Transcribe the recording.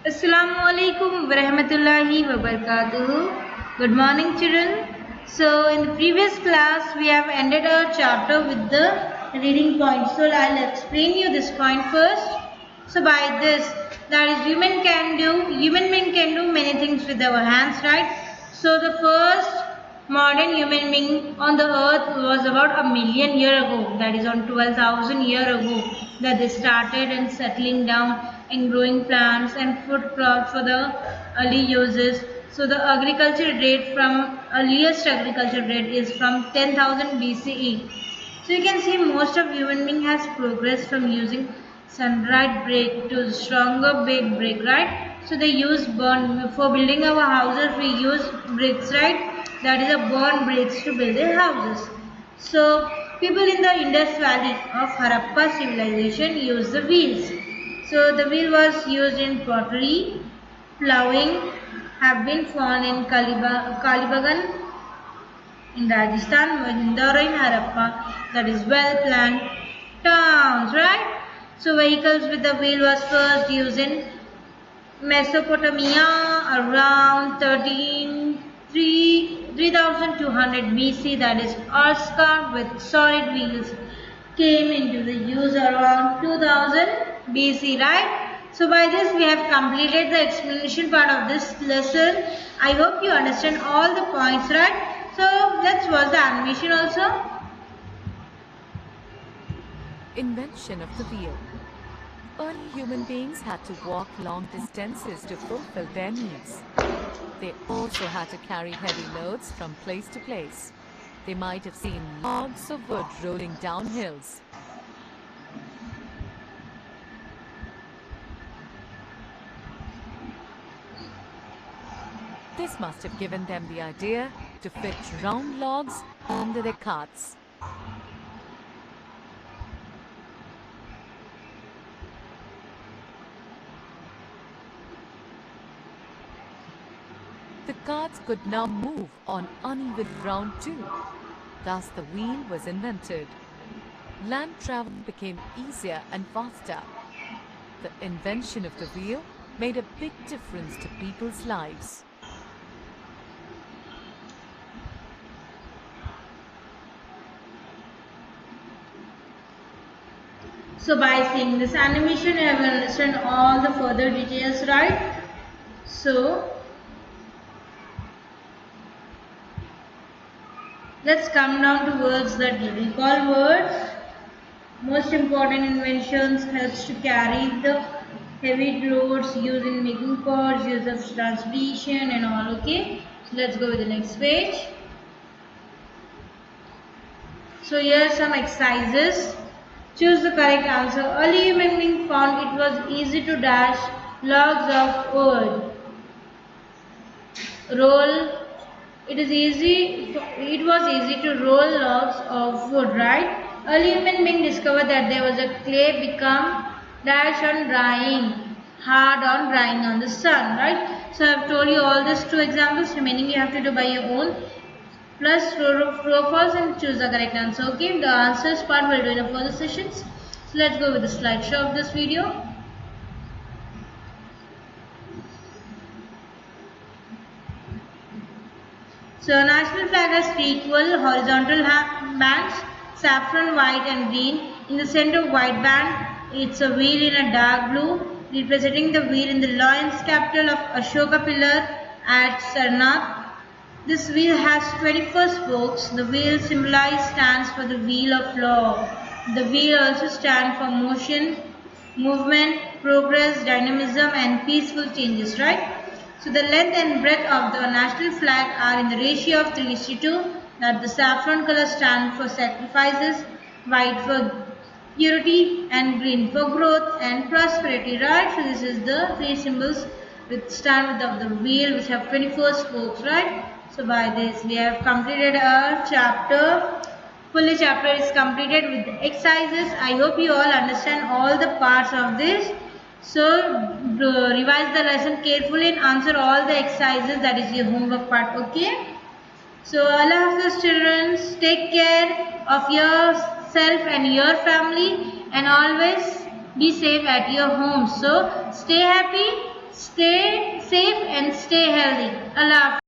Assalamu alaikum wa rahmatullahi wa barakatuh. Good morning, children. So, in the previous class, we have ended our chapter with the reading point. So, I'll explain you this point first. So, by this, that is, human being can do many things with our hands, right? So, the first modern human being on the earth was about a million year ago, that is on 12,000 year ago, that they started and settling down and growing plants and food crops for the early uses. So the agriculture rate from earliest agriculture rate is from 10,000 BCE. So you can see most of human being has progressed from using sun-dried brick to stronger baked brick, right? So they use burn for building our houses. We use bricks, right? That is a burn bricks to build their houses. So people in the Indus Valley of Harappa civilization use the wheels. So the wheel was used in pottery, ploughing, have been found in Kalibagan in Rajasthan, Mohenjo-daro in Harappa, that is well planned towns, right? So vehicles with the wheel was first used in Mesopotamia around 3200 BC, that is horse cart with solid wheels came into the use around 2000 BC, right? So by this we have completed the explanation part of this lesson. I hope you understand all the points, right? So let's watch the animation also. Invention of the wheel. Early human beings had to walk long distances to fulfill their needs. They also had to carry heavy loads from place to place. They might have seen logs of wood rolling down hills. This must have given them the idea to fit round logs under their carts. The carts could now move on uneven ground too. Thus the wheel was invented. Land travel became easier and faster. The invention of the wheel made a big difference to people's lives. So by seeing this animation, you have understand all the further details, right? So let's come down to words that we recall words. Most important inventions helps to carry the heavy loads used in making pots, use of transportation and all. Okay, so let's go with the next page. So here are some exercises. Choose the correct answer. Early human being found it was easy to dash logs of wood. Roll. It was easy to roll logs of wood, right? Early human being discovered that there was a clay become dash on drying, hard on drying on the sun, right? So I have told you all these two examples. Remaining you have to do by your own. Plus true or false and choose the correct answer. Okay, the answers part we'll do in the further sessions. So let's go with the slideshow of this video. So national flag has three equal horizontal bands, saffron, white and green. In the center white band, it's a wheel in a dark blue, representing the wheel in the lion's capital of Ashoka pillar at Sarnath. This wheel has 24 spokes. The wheel stands for the wheel of law. The wheel also stands for motion, movement, progress, dynamism and peaceful changes, right? So the length and breadth of the national flag are in the ratio of 3:2. That the saffron color stands for sacrifices, white for purity and green for growth and prosperity, right? So this is the three symbols which stand with the wheel which have 24 spokes, right? So by this we have completed our chapter. Fully chapter is completed with the exercises. I hope you all understand all the parts of this. So revise the lesson carefully and answer all the exercises. That is your homework part. Okay. So Allah Hafiz children, take care of yourself and your family and always be safe at your home. So stay happy, Stay safe and stay healthy. Allah